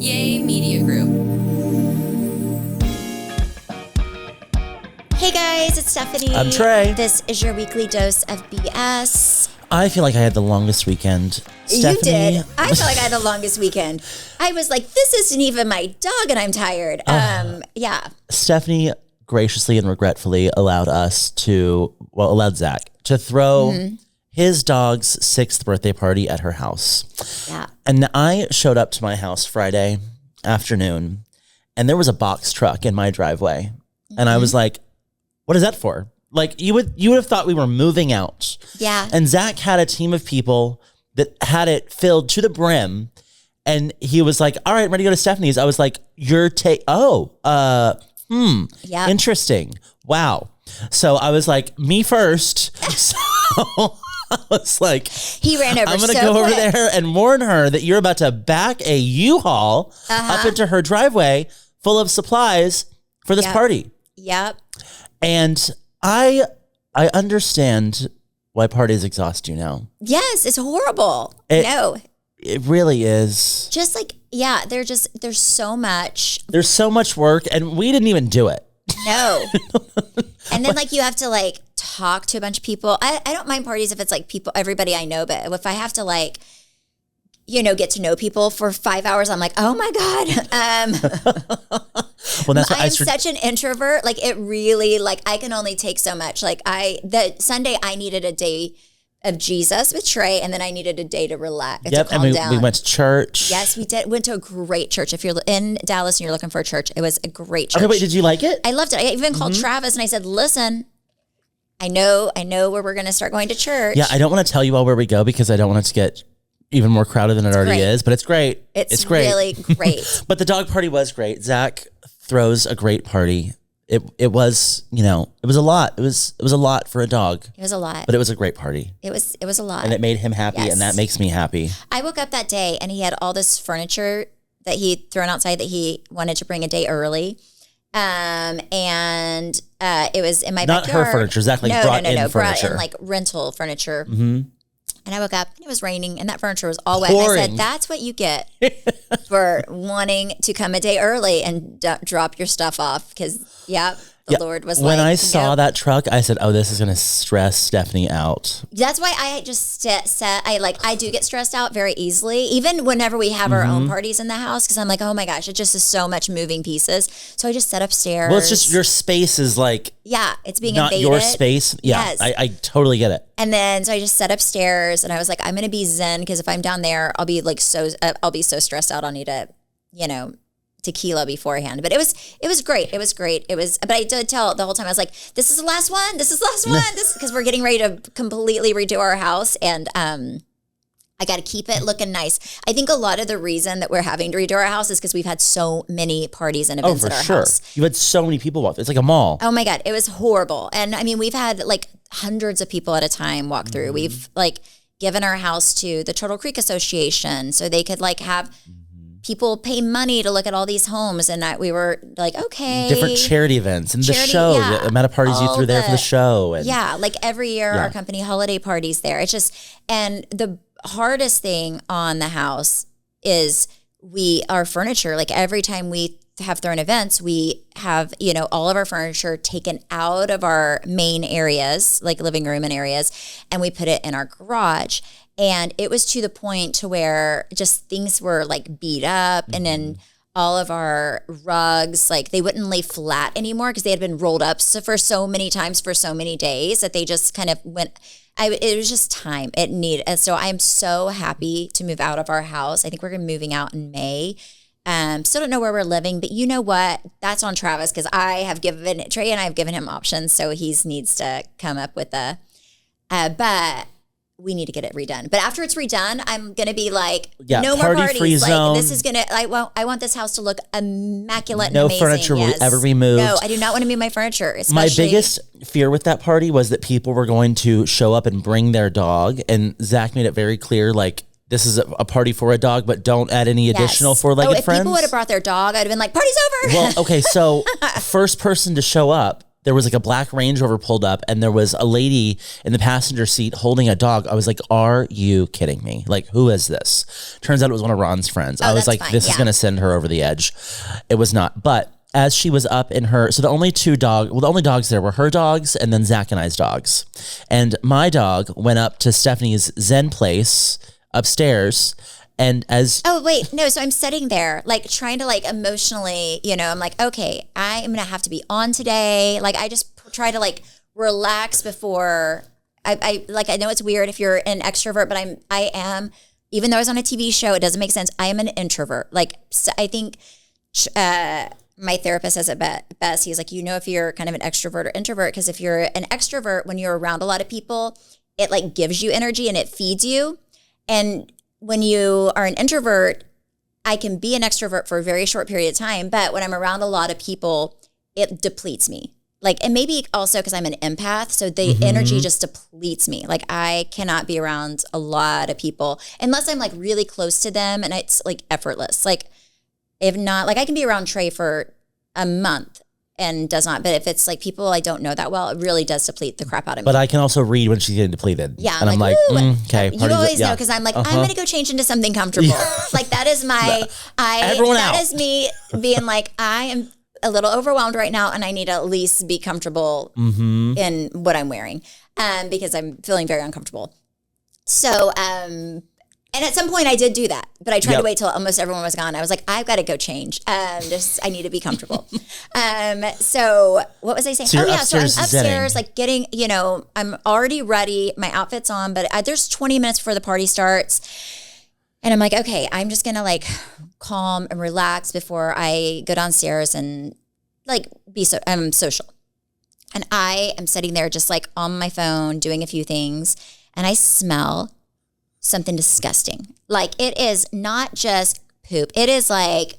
Yay Media Group. Hey guys, it's Stephanie. I'm Trey. This is your weekly dose of BS. I feel like I had the longest weekend. Stephanie, You did. I felt like I had the longest weekend. I was like, this isn't even my dog and I'm tired. Yeah. Stephanie graciously and regretfully allowed Zach to throw his dog's 6th birthday party at her house. Yeah. And I showed up to my house Friday afternoon and there was a box truck in my driveway. And I was like, what is that for? Like you would have thought we were moving out. Yeah. And Zach had a team of people that had it filled to the brim. And he was like, all right, I'm ready to go to Stephanie's. I was like, interesting. Wow. So I was like, me first. So I was like, he ran over. I'm going to so go quick. over there and warn her that you're about to back a U-Haul up into her driveway full of supplies for this party. Yep. And I understand why parties exhaust you now. Yes, it's horrible. It really is. Just like, yeah, there's so much. There's so much work and we didn't even do it. No. And then like you have to like talk to a bunch of people. I don't mind parties if it's like everybody I know, but if I have to like, get to know people for 5 hours, I'm like, oh my God. Well, that's I'm such an introvert. Like it really, like I can only take so much. Like that Sunday I needed a day of Jesus with Trey, and then I needed a day to relax, to calm down. We went to church. Yes, we did. Went to a great church. If you're in Dallas and you're looking for a church, it was a great church. Okay, wait, did you like it? I loved it. I even called Travis and I said, listen, I know where we're going to start going to church. Yeah, I don't want to tell you all where we go because I don't want it to get even more crowded than it already is, but it's great. It's great. Really great. But the dog party was great. Zach throws a great party. It was, it was a lot. It was a lot for a dog. It was a lot. But it was a great party. It was a lot. And it made him happy, and that makes me happy. I woke up that day and he had all this furniture that he'd thrown outside that he wanted to bring a day early. And it was in my Not backyard. her furniture. Zach brought in furniture. Brought in like rental furniture. Mm-hmm. And I woke up and it was raining and that furniture was all wet. Pouring. And I said, that's what you get for wanting to come a day early and drop your stuff off. Because, the Lord was when I saw that truck, I said, oh, this is going to stress Stephanie out. That's why I just said, I do get stressed out very easily, even whenever we have our own parties in the house, because I'm like, oh my gosh, it just is so much moving pieces. So I just set upstairs. Well, it's just your space is like, it's being not invaded. your space. Yeah, yes. I totally get it. And then, so I just set upstairs and I was like, I'm going to be zen because if I'm down there, I'll be I'll be so stressed out. I'll need a, tequila beforehand. But it was great. It was great. But I did tell the whole time, I was like, this is the last one. This is the last one. Because we're getting ready to completely redo our house. And, I got to keep it looking nice. I think a lot of the reason that we're having to redo our house is because we've had so many parties and events at our house. You had so many people walk. It's like a mall. Oh my God. It was horrible. And I mean, we've had like hundreds of people at a time walk through. We've like given our house to the Turtle Creek Association so they could like have people pay money to look at all these homes. And we were like, okay. Different charity events and the show, the amount of parties you threw there for the show. And like every year our company holiday parties there. It's just, and the hardest thing on the house is our furniture, like every time we have thrown events, we have, all of our furniture taken out of our main areas, like living room and areas, and we put it in our garage. And it was to the point to where just things were like beat up and then all of our rugs, like they wouldn't lay flat anymore because they had been rolled up for so many times for so many days that they just kind of went. It was just time it needed. And so I'm so happy to move out of our house. I think we're moving out in May. Still don't know where we're living, but you know what? That's on Travis because Trey and I have given him options. So he needs to come up with but we need to get it redone. But after it's redone, I'm going to be like, no more parties. Free zone. This is going to, I want this house to look immaculate and no amazing. Furniture will ever be moved. No, I do not want to move my furniture. My biggest fear with that party was that people were going to show up and bring their dog. And Zach made it very clear, like, this is a party for a dog, but don't add any additional four-legged friends. If people would have brought their dog, I'd have been like, party's over. Well, okay, so first person to show up there was like a black Range Rover pulled up, and there was a lady in the passenger seat holding a dog. I was like, are you kidding me? Like, who is this? Turns out it was one of Ron's friends. I was like, this is going to send her over the edge. It was not. But as she was up in her, so the only dogs there were her dogs and then Zach and I's dogs. And my dog went up to Stephanie's Zen place upstairs. And so I'm sitting there, like, trying to, like, emotionally, I'm like, okay, I am going to have to be on today. Like, I just try to, like, relax before I know it's weird if you're an extrovert, but I am, even though I was on a TV show, it doesn't make sense. I am an introvert. Like, so I think, my therapist says it best. He's like, if you're kind of an extrovert or introvert, because if you're an extrovert, when you're around a lot of people, it, like, gives you energy and it feeds you. And when you are an introvert, I can be an extrovert for a very short period of time, but when I'm around a lot of people, it depletes me. Like, and maybe also because I'm an empath, so the energy just depletes me. Like, I cannot be around a lot of people unless I'm, like, really close to them, and it's, like, effortless. Like, if not, like, I can be around Trey for a month and does not, but if it's, like, people I don't know that well, it really does deplete the crap out of me. But I can also read when she's getting depleted. Yeah. And I'm like, okay. You always know, because I'm like, I'm going to go change into something comfortable. Like, that is that is me being like, I am a little overwhelmed right now, and I need to at least be comfortable in what I'm wearing, because I'm feeling very uncomfortable. So, and at some point I did do that, but I tried to wait till almost everyone was gone. I was like, I've got to go change. I need to be comfortable. So what was I saying? So so I'm upstairs, like, getting, I'm already ready. My outfit's on, but there's 20 minutes before the party starts. And I'm like, okay, I'm just going to, like, calm and relax before I go downstairs and, like, be social. And I am sitting there just, like, on my phone doing a few things, and I smell something disgusting. Like, it is not just poop. It is, like,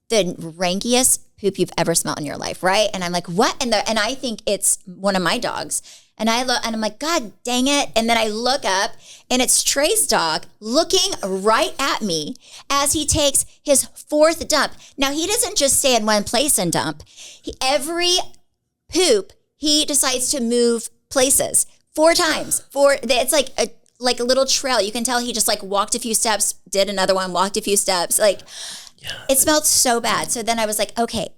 the rankiest poop you've ever smelled in your life, right? And I'm like, what? And I think it's one of my dogs. And I look, and I'm like, God dang it. And then I look up, and it's Trey's dog looking right at me as he takes his fourth dump. Now, he doesn't just stay in one place and dump. Every poop, he decides to move places 4 times. It's like a little trail. You can tell he just, like, walked a few steps, did another one, walked a few steps. Like, it smelled so bad. So then I was like, okay,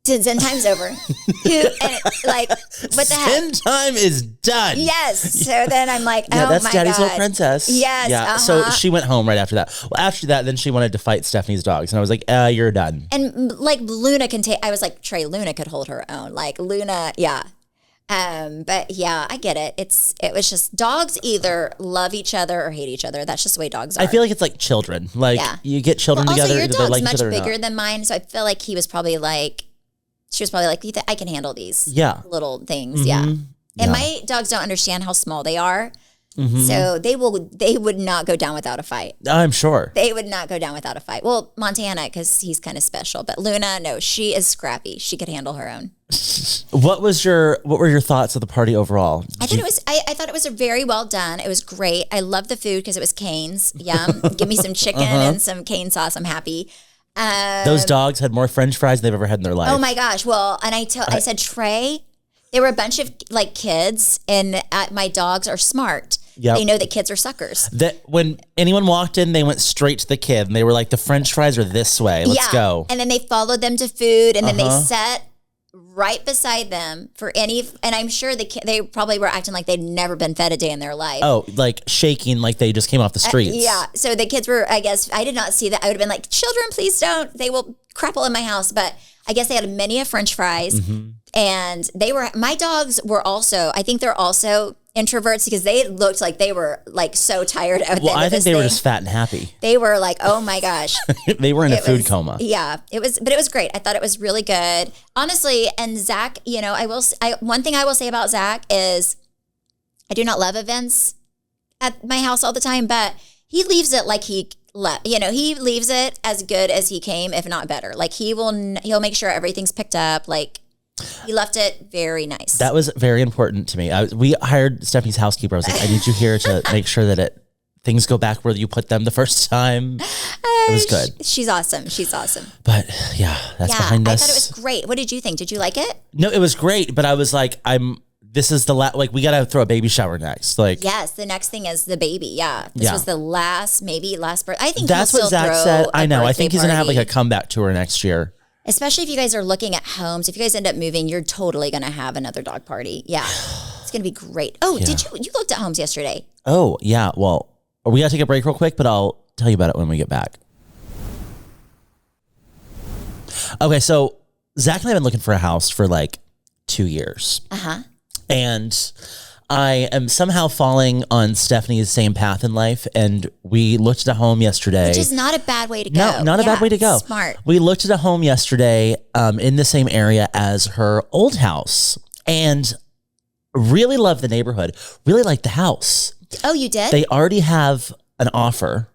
Zen time's over. And like, what the heck? Zen time is done. Yes. So then I'm like, oh, that's my Daddy's God. little princess. Yes. Yeah. So she went home right after that. Well, after that, then she wanted to fight Stephanie's dogs. And I was like, you're done. And, like, Luna can take, I was like, Trey, Luna could hold her own. Like, Luna, yeah. But yeah, I get it. It was just, dogs either love each other or hate each other. That's just the way dogs are. I feel like it's like children. Like, you get children together. Also, your either they like dog's each other much or bigger not. than mine, so I feel like she was probably like, I can handle these little things. Yeah. And my dogs don't understand how small they are. So they would not go down without a fight. I'm sure. They would not go down without a fight. Well, Montana, because he's kind of special. But Luna, no, she is scrappy. She could handle her own. What were your thoughts of the party overall? I thought it was very well done. It was great. I love the food because it was Cane's. Yum. Give me some chicken and some cane sauce. I'm happy. Those dogs had more French fries than they've ever had in their life. Oh my gosh. Well, and I said, Trey, there were a bunch of, like, kids, and my dogs are smart. Yep. They know that kids are suckers. That when anyone walked in, they went straight to the kid, and they were like, the French fries are this way. Let's go. And then they followed them to food, and then they sat right beside them for any, and I'm sure they probably were acting like they'd never been fed a day in their life. Oh, like shaking like they just came off the streets. Yeah. So the kids were, I guess, I did not see that. I would have been like, children, please don't. They will crapple in my house. But I guess they had many of French fries. And my dogs were also, I think they're also introverts because they looked like they were, like, so tired of Well, I think they were just fat and happy. They were like, oh my gosh. They were in a food coma. Yeah, but it was great. I thought it was really good. Honestly, and Zach, one thing I will say about Zach is I do not love events at my house all the time, but he leaves it like he left. He leaves it as good as he came, if not better. Like, he'll make sure everything's picked up. Like, he left it very nice. That was very important to me. We hired Stephanie's housekeeper. I was like, I need you here to make sure that things go back where you put them the first time. It was good. She's awesome. She's awesome. But yeah, that's behind us. I thought it was great. What did you think? Did you like it? No, it was great. But I was like, this is the last, like, we got to throw a baby shower next. Like, yes, the next thing is the baby. Yeah. This was the last birth. I think that's what Zach said. I know. I think he's going to have like a comeback tour next year. Especially if you guys are looking at homes. If you guys end up moving, you're totally going to have another dog party. Yeah. It's going to be great. Oh, did you looked at homes yesterday? Oh, yeah. Well, we got to take a break real quick, but I'll tell you about it when we get back. Okay. So Zach and I have been looking for a house for like 2 years. Uh-huh. And I am somehow falling on Stephanie's same path in life, and we looked at a home yesterday. Which is not a bad way to go. No, not a bad way to go. Smart. We looked at a home yesterday in the same area as her old house, and really loved the neighborhood, really liked the house. Oh, you did? They already have an offer.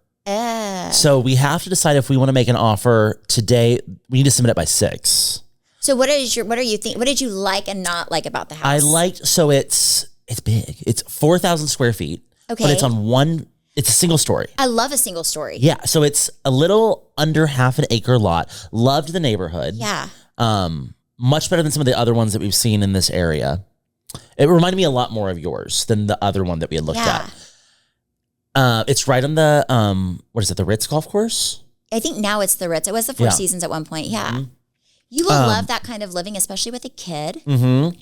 So we have to decide if we want to make an offer today. We need to submit it by 6. So what are you think? What did you like and not like about the house? I liked, so it's big. It's 4,000 square feet. Okay. But it's a single story. I love a single story. Yeah. So it's a little under half an acre lot. Loved the neighborhood. Yeah. Much better than some of the other ones that we've seen in this area. It reminded me a lot more of yours than the other one that we had looked at. It's right on the, the Ritz golf course? I think now it's the Ritz. It was the Four Seasons at one point. Yeah. Mm-hmm. You will love that kind of living, especially with a kid. Mm-hmm.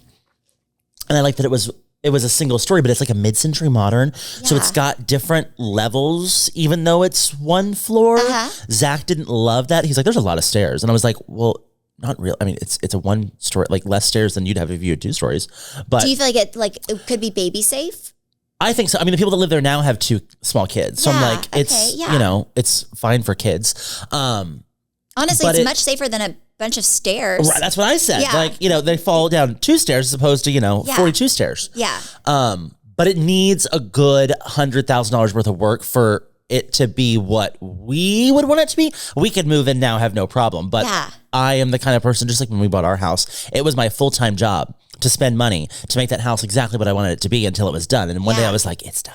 And I like that it was a single story, but it's like a mid-century modern. Yeah. So it's got different levels, even though it's one floor. Uh-huh. Zach didn't love that. He's like, there's a lot of stairs. And I was like, well, not real. I mean, it's a one story, like less stairs than you'd have if you had 2 stories. But do you feel like it could be baby safe? I think so. I mean, the people that live there now have 2 small kids. So I'm like, it's fine for kids. Honestly, it's much safer than a bunch of stairs. Right, that's what I said. Yeah. Like, they fall down 2 stairs as opposed to, 42 stairs. Yeah. But it needs a good $100,000 worth of work for it to be what we would want it to be. We could move in now, have no problem. But I am the kind of person, just like when we bought our house, it was my full-time job to spend money to make that house exactly what I wanted it to be until it was done. And one day I was like, it's done.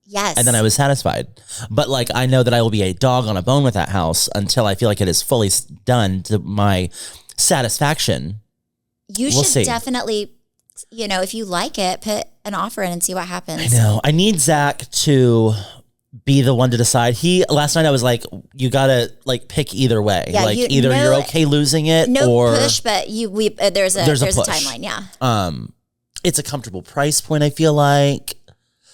Yes. And then I was satisfied. But like, I know that I will be a dog on a bone with that house until I feel like it is fully done to my satisfaction. You should definitely, if you like it, put an offer in and see what happens. I know. I need Zach to be the one to decide. Last night I was like, you gotta like pick either way. Yeah, like either you're okay losing it or push, but there's a timeline. Yeah. It's a comfortable price point, I feel like.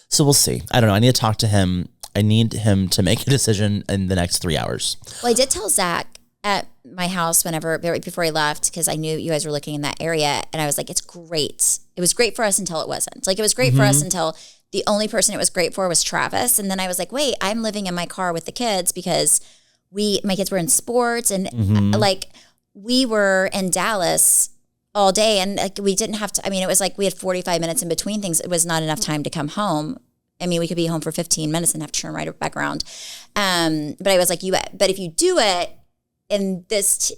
So we'll see. I don't know. I need to talk to him. I need him to make a decision in the next 3 hours. Well, I did tell Zach at my house before he left, because I knew you guys were looking in that area, and I was like, it's great. It was great for us until it wasn't. Like, it was great for us until the only person it was great for was Travis. And then I was like, wait, I'm living in my car with the kids because my kids were in sports, and like we were in Dallas all day, and like we didn't have to, it was like we had 45 minutes in between things. It was not enough time to come home. We could be home for 15 minutes and have to turn right back around. But I was like, but if you do it in this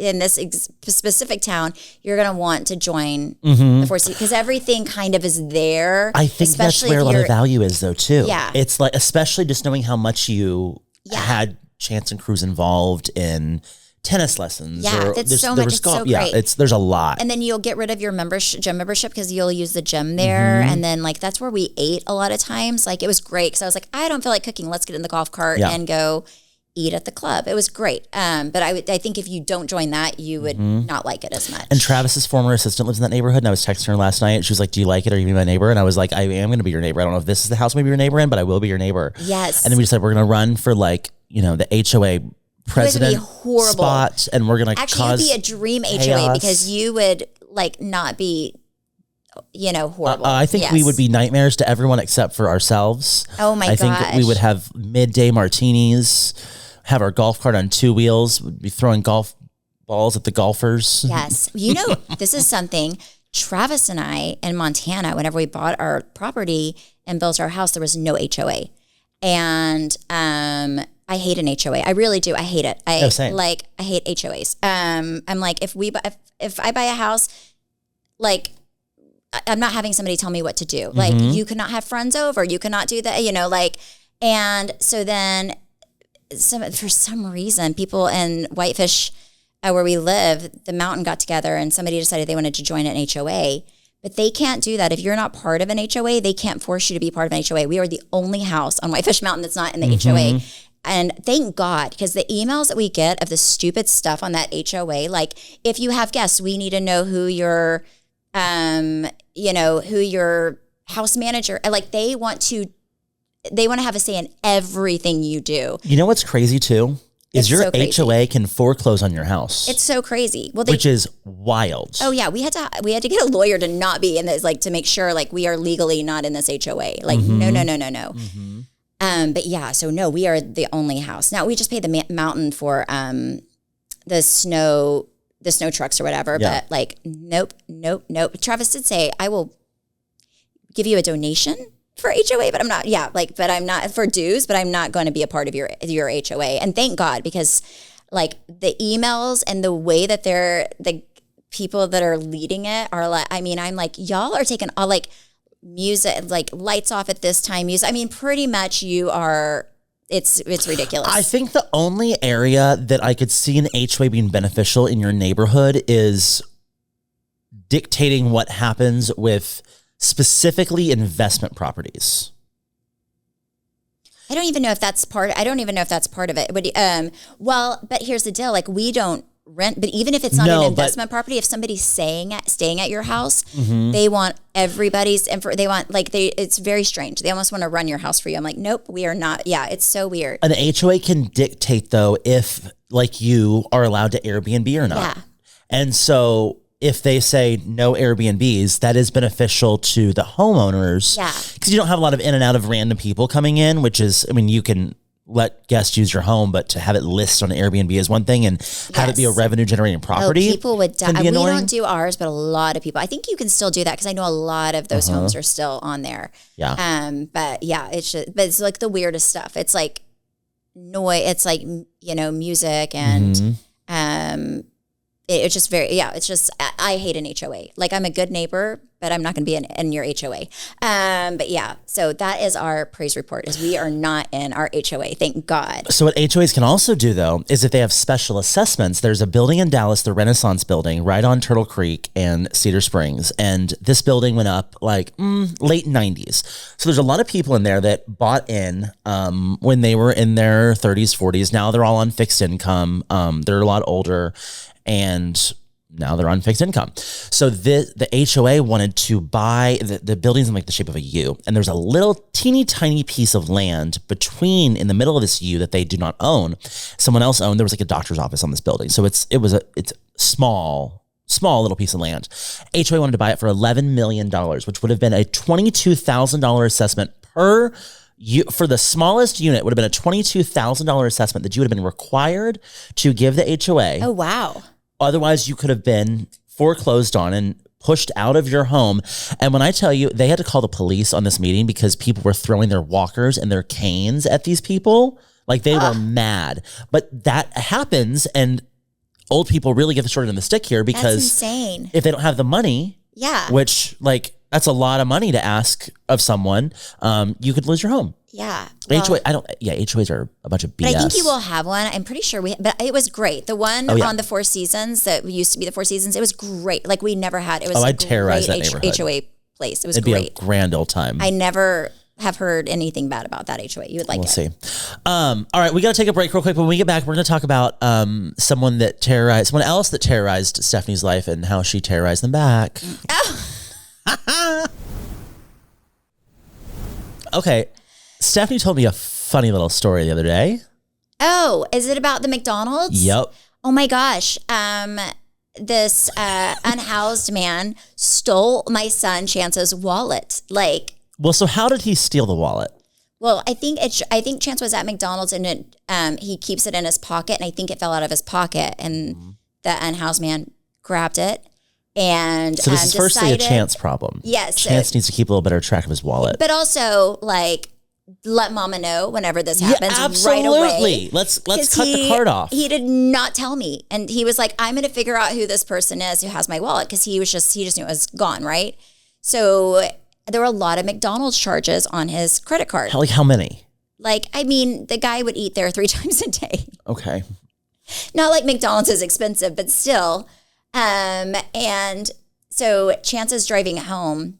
specific town, you're going to want to join the Four Seasons, because everything kind of is there. I think that's where a lot of value is though too. Yeah. It's like, especially just knowing how much you had Chance and Cruz involved in tennis lessons. Yeah, it's so much. It's so great. There's a lot. And then you'll get rid of your gym membership because you'll use the gym there. And then like that's where we ate a lot of times. Like it was great because I was like, I don't feel like cooking. Let's get in the golf cart and go eat at the club. It was great. But I think if you don't join that, you would not like it as much. And Travis's former assistant lives in that neighborhood, and I was texting her last night. She was like, do you like it? Are you gonna be my neighbor? And I was like, I am going to be your neighbor. I don't know if this is the house I'm going to be your neighbor in, but I will be your neighbor. Yes. And then we decided we're going to run for like, the HOA president spot, and we're gonna actually it'd be a dream chaos. HOA, because you would like not be horrible. I think we would be nightmares to everyone except for ourselves. Oh my gosh. I think we would have midday martinis, have our golf cart on 2 wheels, would be throwing golf balls at the golfers. Yes. This is something Travis and I in Montana, whenever we bought our property and built our house, there was no HOA. And I hate an HOA. I really do. I hate it. I hate HOAs. I'm like, if I buy a house, like I'm not having somebody tell me what to do. Like you cannot have friends over. You cannot do that, and so then for some reason, people in Whitefish, where we live, the mountain got together and somebody decided they wanted to join an HOA. But they can't do that. If you're not part of an HOA, they can't force you to be part of an HOA. We are the only house on Whitefish Mountain that's not in the HOA. And thank God, because the emails that we get of the stupid stuff on that HOA, like if you have guests, we need to know who your, who your house manager, like they want to have a say in everything you do. You know what's crazy too? Is your HOA can foreclose on your house. It's so crazy. Well, which is wild. Oh yeah, we had to get a lawyer to not be in this, like to make sure like we are legally not in this HOA. Like no. But yeah, so no, we are the only house. Now we just pay the mountain for the snow trucks or whatever. Yeah. But like nope. Travis did say I will give you a donation for HOA, but I'm not, but I'm not for dues, but I'm not going to be a part of your HOA. And thank God, because like the emails and the way that the people that are leading it are like, I mean, I'm like, y'all are taking all like music, like lights off at this time. Music. I mean, pretty much you are, it's ridiculous. I think the only area that I could see an HOA being beneficial in your neighborhood is dictating what happens with specifically investment properties. I don't even know if that's part of it. But here's the deal. Like we don't rent, but even if it's not an investment property, if somebody's staying at your house, they want everybody's info. They want it's very strange. They almost want to run your house for you. I'm like, nope, we are not. Yeah. It's so weird. An HOA can dictate though, if like you are allowed to Airbnb or not. Yeah. And so if they say no Airbnbs, that is beneficial to the homeowners. Yeah. Because you don't have a lot of in and out of random people coming in, which is, I mean, you can let guests use your home, but to have it listed on Airbnb is one thing, and have it be a revenue generating property. People would die. We don't do ours, but a lot of people. I think you can still do that because I know a lot of those homes are still on there. Yeah. But yeah, it's like the weirdest stuff. It's like noise. It's like, music and, it's just I hate an HOA. Like I'm a good neighbor, but I'm not going to be in your HOA. But yeah, so that is our praise report, is we are not in our HOA. Thank God. So what HOAs can also do though, is if they have special assessments, there's a building in Dallas, the Renaissance building right on Turtle Creek and Cedar Springs. And this building went up like late 90s. So there's a lot of people in there that bought in when they were in their 30s, 40s. Now they're all on fixed income. They're a lot older. And now they're on fixed income. So the HOA wanted to buy the building's in like the shape of a U, and there's a little teeny tiny piece of land in the middle of this U that they do not own. Someone else owned. There was like a doctor's office on this building. So it's small little piece of land. HOA wanted to buy it for $11 million, which would have been a $22,000 assessment per for the smallest unit. Would have been a $22,000 assessment that you would have been required to give the HOA. Oh, wow. Otherwise, you could have been foreclosed on and pushed out of your home. And when I tell you, they had to call the police on this meeting because people were throwing their walkers and their canes at these people. Like they were mad. But that happens, and old people really get the short end of the stick here because that's insane. If they don't have the money, which like that's a lot of money to ask of someone, you could lose your home. Yeah. HOAs are a bunch of BS. But I think you will have one. I'm pretty sure but it was great. The one on the Four Seasons that used to be the Four Seasons, it was great. Like we never had, it was I'd terrorize that neighborhood. HOA place. It was great. It'd be a grand old time. I never have heard anything bad about that HOA. You would like it. We'll see. All right, we got to take a break real quick. When we get back, we're going to talk about someone else that terrorized Stephanie's life and how she terrorized them back. Oh. Okay. Stephanie told me a funny little story the other day. Oh, is it about the McDonald's? Yep. Oh my gosh. This unhoused man stole my son Chance's wallet. Well, so how did he steal the wallet? Well, I think Chance was at McDonald's and he keeps it in his pocket, and I think it fell out of his pocket, and the unhoused man grabbed it. And so this is firstly a Chance problem. Yes. Chance needs to keep a little better track of his wallet. But also let mama know whenever this happens right away. Let's cut the card off. He did not tell me. And he was like, I'm going to figure out who this person is who has my wallet, because he just knew it was gone, right? So there were a lot of McDonald's charges on his credit card. How many? Like, I mean, the guy would eat there 3 times a day. Okay. Not like McDonald's is expensive, but still. And so Chance is driving home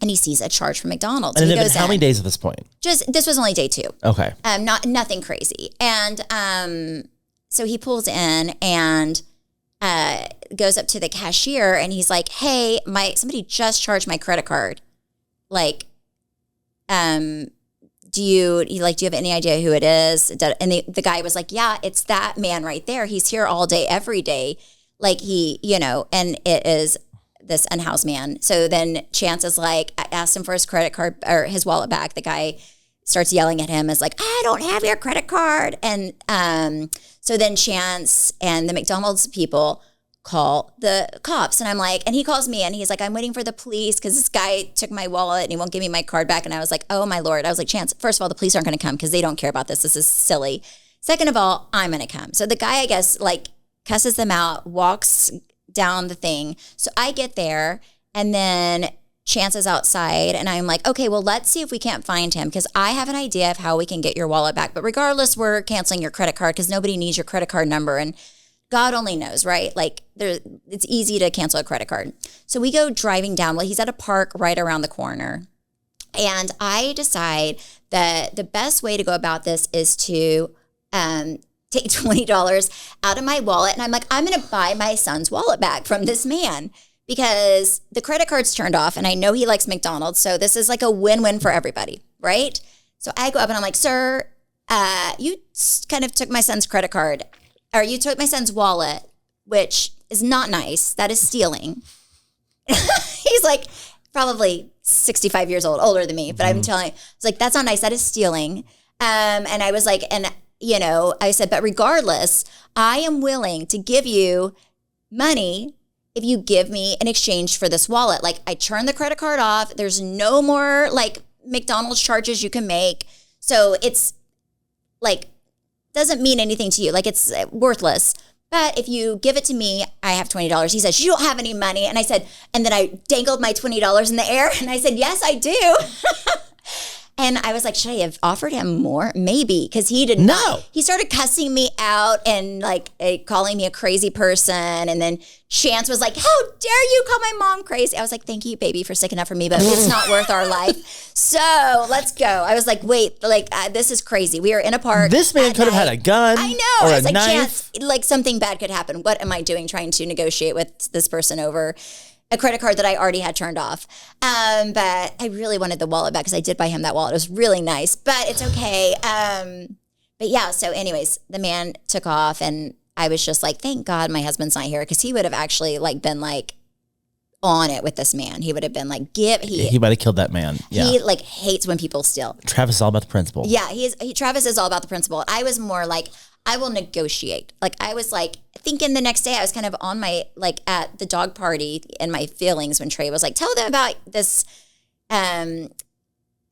and he sees a charge from McDonald's. And it had been how many days at this point? This was only day 2. Okay. Nothing crazy. And so he pulls in and goes up to the cashier and he's like, hey, somebody just charged my credit card. Like, do you have any idea who it is? And the guy was like, yeah, it's that man right there. He's here all day, every day. Like and it is this unhoused man. So then Chance is like, asked him for his credit card or his wallet back. The guy starts yelling at him, is like, I don't have your credit card. And so then Chance and the McDonald's people call the cops. And I'm like, and he calls me and he's like, I'm waiting for the police because this guy took my wallet and he won't give me my card back. And I was like, oh my Lord. I was like, Chance, first of all, the police aren't going to come because they don't care about this. This is silly. Second of all, I'm going to come. So the guy, I guess, like cusses them out, walks down the thing. So I get there and then Chance is outside and I'm like, okay, well, let's see if we can't find him because I have an idea of how we can get your wallet back. But regardless, we're canceling your credit card because nobody needs your credit card number. And God only knows, right? Like it's easy to cancel a credit card. So we go driving down. Well, he's at a park right around the corner. And I decide that the best way to go about this is to take $20 out of my wallet. And I'm like, I'm going to buy my son's wallet back from this man because the credit card's turned off. And I know he likes McDonald's. So this is like a win-win for everybody, right? So I go up and I'm like, sir, you kind of took my son's credit card. Or you took my son's wallet, which is not nice. That is stealing. He's like probably 65 years old, older than me. But I'm telling you, it's like, that's not nice. That is stealing. And I was like, I said, but regardless, I am willing to give you money if you give me in exchange for this wallet. Like I turned the credit card off. There's no more like McDonald's charges you can make. So it's like, doesn't mean anything to you. Like it's worthless. But if you give it to me, I have $20. He says, you don't have any money. And I said, and then I dangled my $20 in the air. And I said, yes, I do. And I was like, should I have offered him more? Maybe, because he did not. He started cussing me out and like calling me a crazy person. And then Chance was like, how dare you call my mom crazy? I was like, thank you, baby, for sticking up for me, but it's not worth our life. So let's go. I was like, wait, this is crazy. We are in a park. This man could have had a gun. I know. Or I was like, knife. Chance, like something bad could happen. What am I doing trying to negotiate with this person over a credit card that I already had turned off? But I really wanted the wallet back because I did buy him that wallet. It was really nice, but it's okay. But yeah, so anyways, the man took off and I was just like, thank God my husband's not here because he would have actually like been like on it with this man. He would have been like, he might have killed that man. Yeah. He like hates when people steal. Travis is all about the principle. Yeah, Travis is all about the principle. I was more like, I will negotiate. Like I was like thinking the next day I was kind of on my like at the dog party in my feelings when Trey was like, tell them about this. And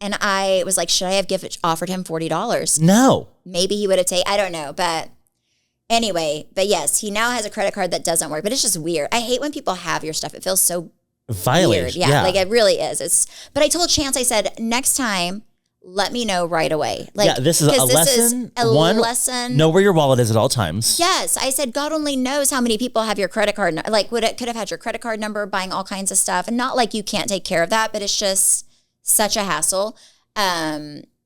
I was like, should I have offered him $40? No. Maybe he would have taken, I don't know. But anyway, but yes, he now has a credit card that doesn't work, but it's just weird. I hate when people have your stuff. It feels so violent. Weird. Yeah, like it really is. But I told Chance, I said, next time, let me know right away. Like, yeah, this is a lesson. Lesson. Know where your wallet is at all times. Yes. I said, God only knows how many people have your credit card. Like, could have had your credit card number, buying all kinds of stuff. And not like you can't take care of that, but it's just such a hassle.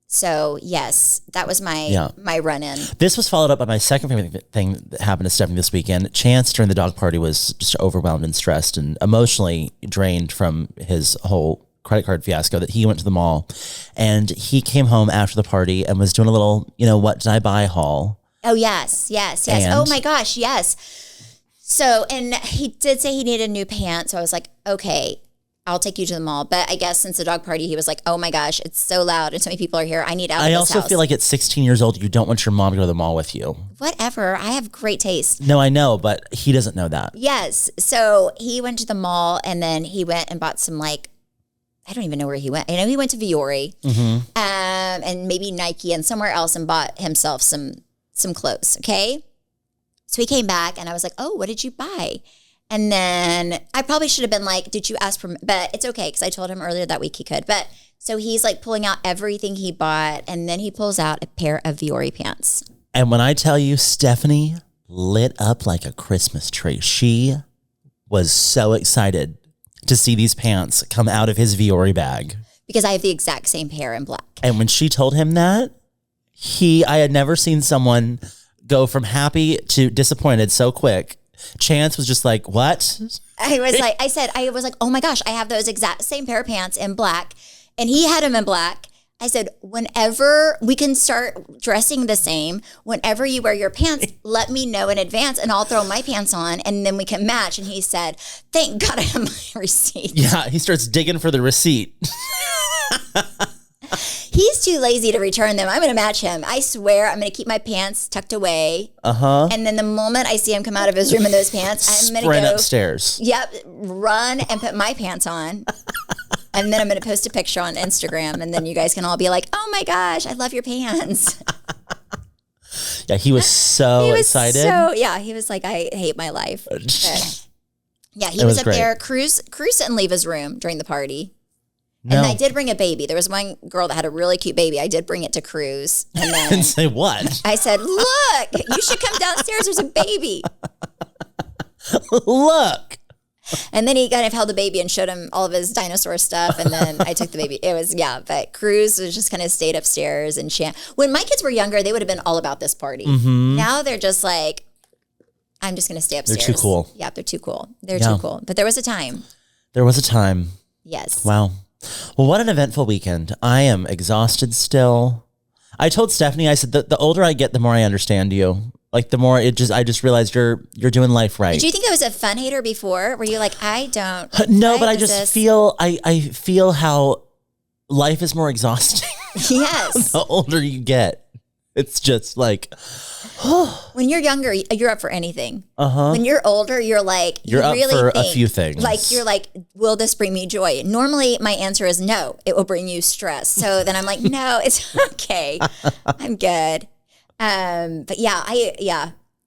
So yes, that was my run-in. This was followed up by my second favorite thing that happened to Stephanie this weekend. Chance during the dog party was just overwhelmed and stressed and emotionally drained from his whole credit card fiasco that he went to the mall, and he came home after the party and was doing a little, what did I buy haul. Oh yes. And oh my gosh, yes. So, and he did say he needed a new pant. So I was like, okay, I'll take you to the mall. But I guess since the dog party, he was like, oh my gosh, it's so loud and so many people are here. I need out of this house. I also feel like at 16 years old, you don't want your mom to go to the mall with you. Whatever. I have great taste. No, I know, but he doesn't know that. Yes. So he went to the mall and then he went and bought some I don't even know where he went. I know he went to Viore and maybe Nike and somewhere else and bought himself some clothes. Okay. So he came back and I was like, oh, what did you buy? And then I probably should have been like, did you ask for, but it's okay. Cause I told him earlier that week he could, but So he's like pulling out everything he bought, and then he pulls out a pair of Viore pants. And when I tell you, Stephanie lit up like a Christmas tree. She was so excited to see these pants come out of his Viore bag. Because I have the exact same pair in black. And when she told him that, I had never seen someone go from happy to disappointed so quick. Chance was just like, what? I was like, oh my gosh, I have those exact same pair of pants in black. And he had them in black. I said, whenever we can start dressing the same, whenever you wear your pants, let me know in advance and I'll throw my pants on and then we can match. And he said, thank God I have my receipt. Yeah, he starts digging for the receipt. He's too lazy to return them. I'm going to match him. I swear I'm going to keep my pants tucked away. Uh-huh. And then the moment I see him come out of his room in those pants, I'm going to go upstairs. Yep, run and put my pants on. And then I'm going to post a picture on Instagram, and then you guys can all be like, oh my gosh, I love your pants. Yeah, he was so excited. He was like, I hate my life. But yeah, he was up great. there. Cruz didn't leave his room during the party. No. And I did bring a baby. There was one girl that had a really cute baby. I did bring it to Cruz. And then and say what? I said, look, you should come downstairs. There's a baby. Look. And then he kind of held the baby and showed him all of his dinosaur stuff. And then I took the baby. But Cruz was just kind of stayed upstairs and when my kids were younger, they would have been all about this party. Mm-hmm. Now they're just like, I'm just going to stay upstairs. They're too cool. Yeah, they're too cool. They're too cool. But there was a time. There was a time. Yes. Wow. Well, what an eventful weekend. I am exhausted still. I told Stephanie, I said, the older I get, the more I understand you. Like the more I just realized you're doing life right. Did you think I was a fun hater before? Were you like, I don't? No, but I just feel I feel how life is more exhausting. Yes. The older you get, it's just like. When you're younger, you're up for anything. When you're older, you're like, you're up really for think, a few things. Like you're like, will this bring me joy? Normally, my answer is no. It will bring you stress. So then I'm like, no, it's okay. I'm good. But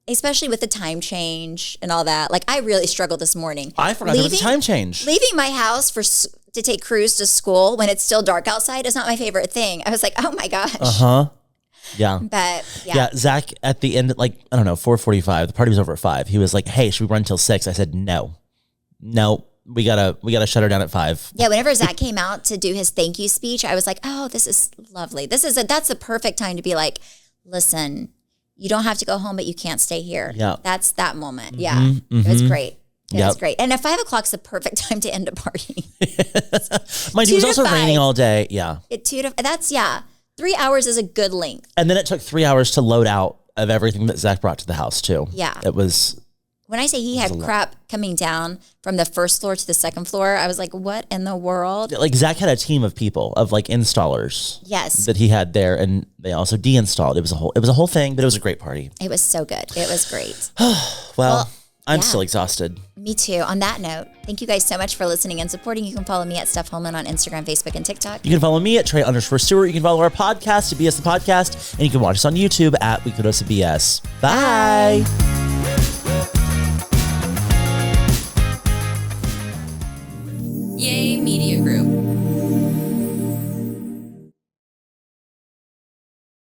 especially with the time change and all that. Like I really struggled this morning. I forgot there was a time change. Leaving my house to take Cruz to school when it's still dark outside is not my favorite thing. I was like, oh my gosh. Yeah. But yeah, Zach at the end, like, I don't know, 4:45, the party was over at 5. He was like, hey, should we run till 6? I said, no, we gotta shut her down at 5. Yeah. Whenever Zach came out to do his thank you speech, I was like, oh, this is lovely. That's the perfect time to be like, listen, you don't have to go home, but you can't stay here. Yeah. That's that moment. Yeah. Mm-hmm. It was great. It was great. And at 5 o'clock's the perfect time to end a party. Mind you, it was also raining all day. Yeah. 3 hours is a good length. And then it took 3 hours to load out of everything that Zach brought to the house too. Yeah. It was. When I say he had crap coming down from the first floor to the second floor, I was like, what in the world? Like Zach had a team of people, of like installers. Yes. That he had there, and they also deinstalled. It was a whole thing, but it was a great party. It was so good. It was great. well, I'm still exhausted. Me too. On that note, thank you guys so much for listening and supporting. You can follow me at Steph Holman on Instagram, Facebook, and TikTok. You can follow me at Trey_Stewart. You can follow our podcast at BS the Podcast, and you can watch us on YouTube at Weekly Dose of BS. Bye. Yay Media Group.